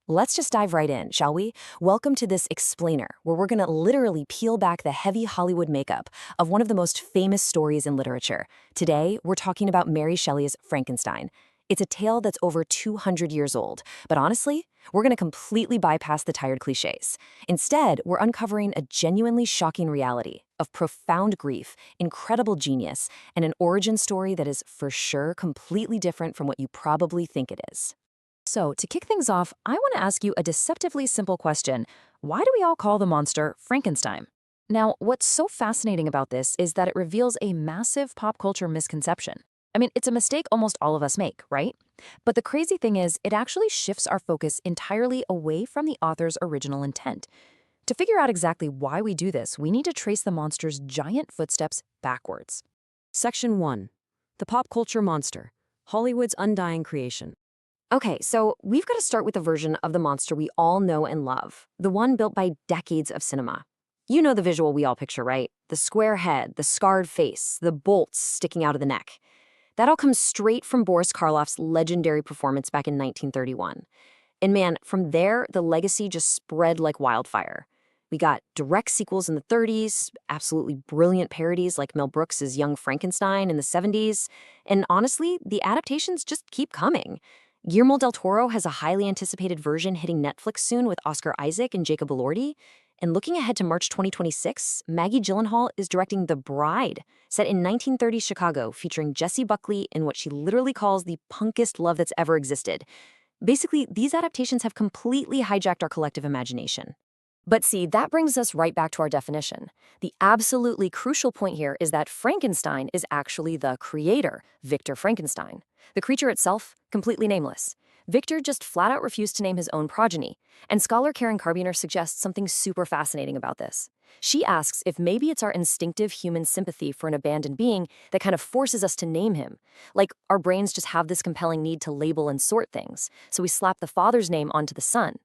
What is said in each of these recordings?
Let's just dive right in, shall we? Welcome to this explainer, where we're going to literally peel back the heavy Hollywood makeup of one of the most famous stories in literature. Today, we're talking about Mary Shelley's Frankenstein. It's a tale that's over 200 years old, but honestly, we're going to completely bypass the tired cliches. Instead, we're uncovering a genuinely shocking reality of profound grief, incredible genius, and an origin story that is for sure completely different from what you probably think it is. So, to kick things off, I want to ask you a deceptively simple question. Why do we all call the monster Frankenstein? Now, what's so fascinating about this is that it reveals a massive pop culture misconception. I mean, it's a mistake almost all of us make, right? But the crazy thing is, it actually shifts our focus entirely away from the author's original intent. To figure out exactly why we do this, we need to trace the monster's giant footsteps backwards. Section 1. The Pop Culture Monster, Hollywood's Undying Creation. Okay, so we've got to start with the version of the monster we all know and love, the one built by decades of cinema. You know the visual we all picture, right? The square head, the scarred face, the bolts sticking out of the neck. That all comes straight from Boris Karloff's legendary performance back in 1931. And man, from there, the legacy just spread like wildfire. We got direct sequels in the 30s, absolutely brilliant parodies like Mel Brooks's Young Frankenstein in the 70s, and honestly, the adaptations just keep coming. Guillermo del Toro has a highly anticipated version hitting Netflix soon with Oscar Isaac and Jacob Elordi. And looking ahead to March 2026, Maggie Gyllenhaal is directing The Bride, set in 1930s Chicago, featuring Jessie Buckley in what she literally calls the punkest love that's ever existed. Basically, these adaptations have completely hijacked our collective imagination. But see, that brings us right back to our definition. The absolutely crucial point here is that Frankenstein is actually the creator, Victor Frankenstein. The creature itself, completely nameless. Victor just flat out refused to name his own progeny, and scholar Karen Carbuner suggests something super fascinating about this. She asks if maybe it's our instinctive human sympathy for an abandoned being that kind of forces us to name him. Like, our brains just have this compelling need to label and sort things, so we slap the father's name onto the son.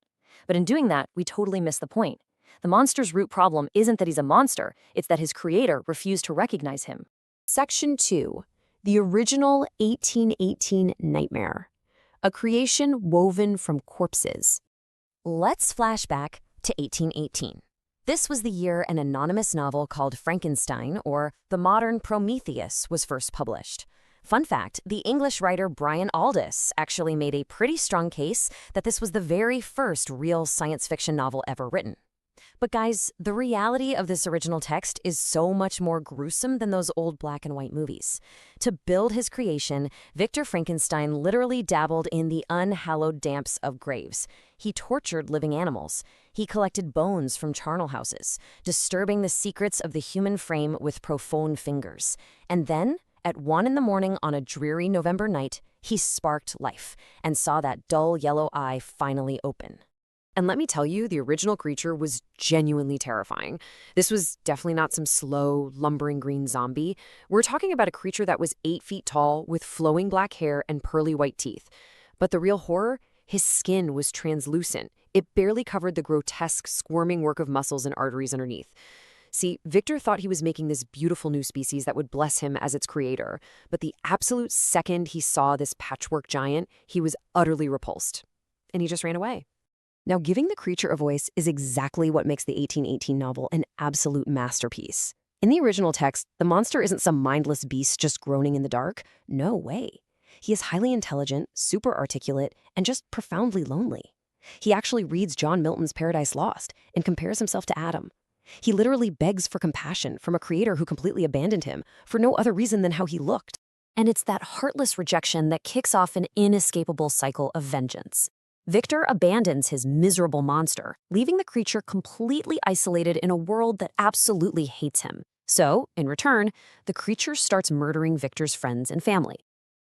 But in doing that, we totally miss the point. The monster's root problem isn't that he's a monster, it's that his creator refused to recognize him. Section 2. The Original 1818 Nightmare, a creation woven from corpses. Let's flash back to 1818. This was the year an anonymous novel called Frankenstein, or The Modern Prometheus, was first published. Fun fact, the English writer Brian Aldiss actually made a pretty strong case that this was the very first real science fiction novel ever written. But guys, the reality of this original text is so much more gruesome than those old black and white movies. To build his creation, Victor Frankenstein literally dabbled in the unhallowed damps of graves. He tortured living animals. He collected bones from charnel houses, disturbing the secrets of the human frame with profane fingers. And then, at 1 in the morning on a dreary November night, he sparked life and saw that dull yellow eye finally open. And let me tell you, the original creature was genuinely terrifying. This was definitely not some slow, lumbering green zombie. We're talking about a creature that was 8 feet tall with flowing black hair and pearly white teeth. But the real horror? His skin was translucent. It barely covered the grotesque, squirming work of muscles and arteries underneath. See, Victor thought he was making this beautiful new species that would bless him as its creator, but the absolute second he saw this patchwork giant, he was utterly repulsed. And he just ran away. Now, giving the creature a voice is exactly what makes the 1818 novel an absolute masterpiece. In the original text, the monster isn't some mindless beast just groaning in the dark. No way. He is highly intelligent, super articulate, and just profoundly lonely. He actually reads John Milton's Paradise Lost and compares himself to Adam. He literally begs for compassion from a creator who completely abandoned him for no other reason than how he looked. And it's that heartless rejection that kicks off an inescapable cycle of vengeance. Victor abandons his miserable monster, leaving the creature completely isolated in a world that absolutely hates him. So, in return, the creature starts murdering Victor's friends and family.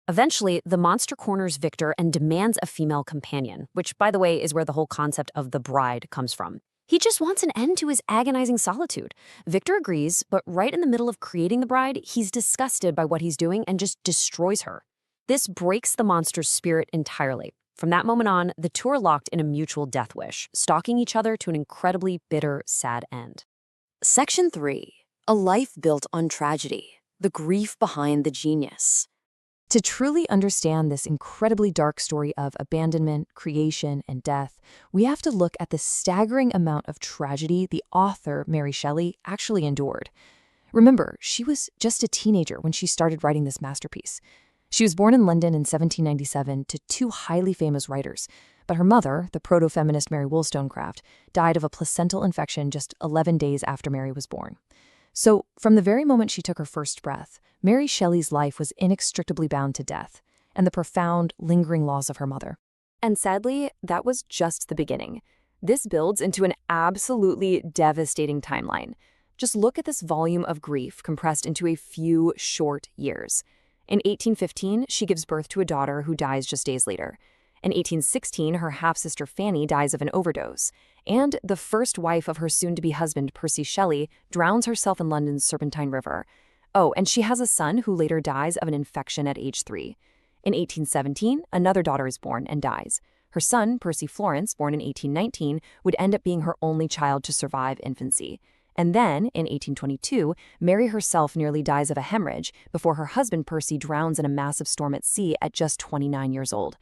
Eventually, the monster corners Victor and demands a female companion, which, by the way, is where the whole concept of the bride comes from. He just wants an end to his agonizing solitude. Victor agrees, but right in the middle of creating the bride, he's disgusted by what he's doing and just destroys her. This breaks the monster's spirit entirely. From that moment on, the two are locked in a mutual death wish, stalking each other to an incredibly bitter, sad end. Section 3. A life built on tragedy, the grief behind the genius. To truly understand this incredibly dark story of abandonment, creation, and death, we have to look at the staggering amount of tragedy the author, Mary Shelley, actually endured. Remember, she was just a teenager when she started writing this masterpiece. She was born in London in 1797 to two highly famous writers, but her mother, the proto-feminist Mary Wollstonecraft, died of a placental infection just 11 days after Mary was born. So, from the very moment she took her first breath, Mary Shelley's life was inextricably bound to death and the profound, lingering loss of her mother. And sadly, that was just the beginning. This builds into an absolutely devastating timeline. Just look at this volume of grief compressed into a few short years. In 1815, she gives birth to a daughter who dies just days later. In 1816, her half-sister Fanny dies of an overdose. And the first wife of her soon-to-be husband, Percy Shelley, drowns herself in London's Serpentine River. Oh, and she has a son who later dies of an infection at age 3. In 1817, another daughter is born and dies. Her son, Percy Florence, born in 1819, would end up being her only child to survive infancy. And then, in 1822, Mary herself nearly dies of a hemorrhage before her husband Percy drowns in a massive storm at sea at just 29 years old.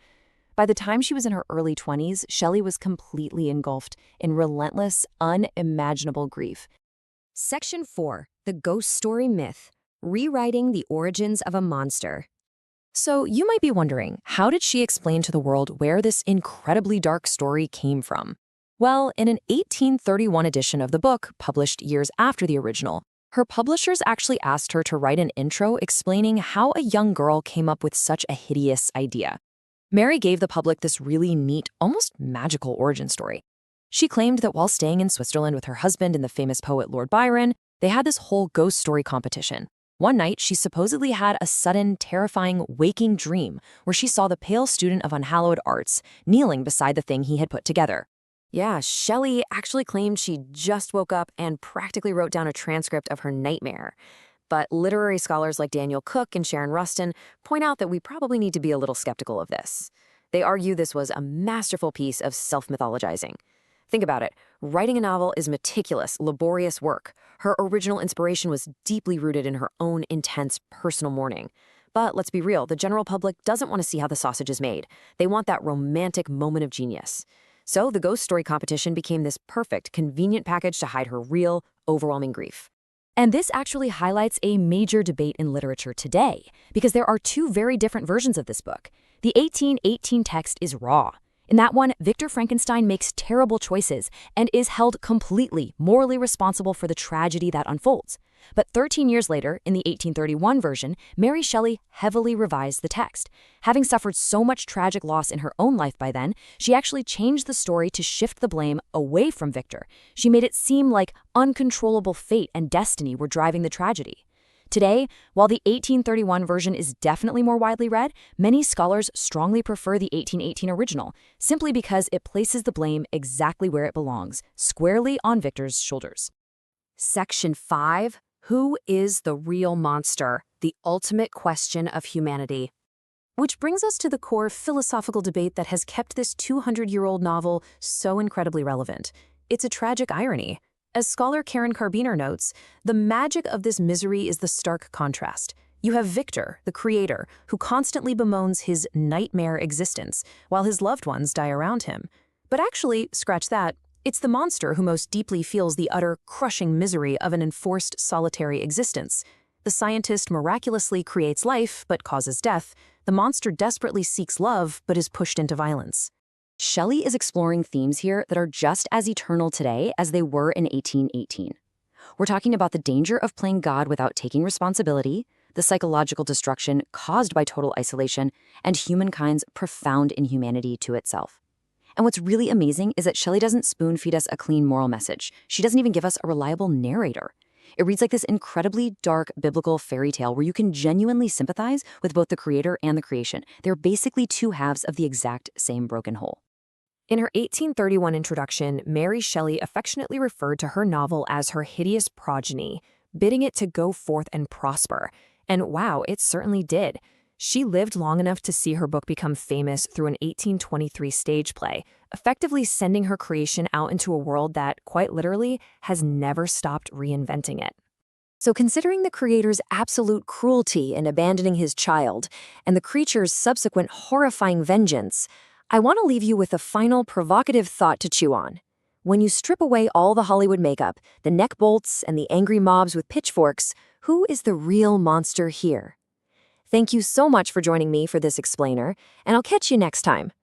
By the time she was in her early 20s, Shelley was completely engulfed in relentless, unimaginable grief. Section 4. The Ghost Story Myth. Rewriting the Origins of a Monster. So you might be wondering, how did she explain to the world where this incredibly dark story came from? Well, in an 1831 edition of the book, published years after the original, her publishers actually asked her to write an intro explaining how a young girl came up with such a hideous idea. Mary gave the public this really neat, almost magical origin story. She claimed that while staying in Switzerland with her husband and the famous poet Lord Byron, they had this whole ghost story competition. One night, she supposedly had a sudden, terrifying, waking dream where she saw the pale student of unhallowed arts kneeling beside the thing he had put together. Yeah, Shelley actually claimed she just woke up and practically wrote down a transcript of her nightmare. But literary scholars like Daniel Cook and Sharon Rustin point out that we probably need to be a little skeptical of this. They argue this was a masterful piece of self-mythologizing. Think about it. Writing a novel is meticulous, laborious work. Her original inspiration was deeply rooted in her own intense personal mourning. But let's be real, the general public doesn't want to see how the sausage is made. They want that romantic moment of genius. So the ghost story competition became this perfect, convenient package to hide her real, overwhelming grief. And this actually highlights a major debate in literature today, because there are two very different versions of this book. The 1818 text is raw. In that one, Victor Frankenstein makes terrible choices and is held completely morally responsible for the tragedy that unfolds. But 13 years later, in the 1831 version, Mary Shelley heavily revised the text. Having suffered so much tragic loss in her own life by then, she actually changed the story to shift the blame away from Victor. She made it seem like uncontrollable fate and destiny were driving the tragedy. Today, while the 1831 version is definitely more widely read, many scholars strongly prefer the 1818 original, simply because it places the blame exactly where it belongs, squarely on Victor's shoulders. Section 5. Who is the real monster? The ultimate question of humanity. Which brings us to the core philosophical debate that has kept this 200-year-old novel so incredibly relevant. It's a tragic irony. As scholar Karen Carbiner notes, the magic of this misery is the stark contrast. You have Victor, the creator, who constantly bemoans his nightmare existence, while his loved ones die around him. But actually, scratch that, it's the monster who most deeply feels the utter, crushing misery of an enforced, solitary existence. The scientist miraculously creates life, but causes death. The monster desperately seeks love, but is pushed into violence. Shelley is exploring themes here that are just as eternal today as they were in 1818. We're talking about the danger of playing God without taking responsibility, the psychological destruction caused by total isolation, and humankind's profound inhumanity to itself. And what's really amazing is that Shelley doesn't spoon-feed us a clean moral message. She doesn't even give us a reliable narrator. It reads like this incredibly dark biblical fairy tale where you can genuinely sympathize with both the creator and the creation. They're basically two halves of the exact same broken whole. In her 1831 introduction, Mary Shelley affectionately referred to her novel as her hideous progeny, bidding it to go forth and prosper. And wow, it certainly did. She lived long enough to see her book become famous through an 1823 stage play, effectively sending her creation out into a world that, quite literally, has never stopped reinventing it. So considering the creator's absolute cruelty in abandoning his child and the creature's subsequent horrifying vengeance, I want to leave you with a final provocative thought to chew on. When you strip away all the Hollywood makeup, the neck bolts, and the angry mobs with pitchforks, who is the real monster here? Thank you so much for joining me for this explainer, and I'll catch you next time.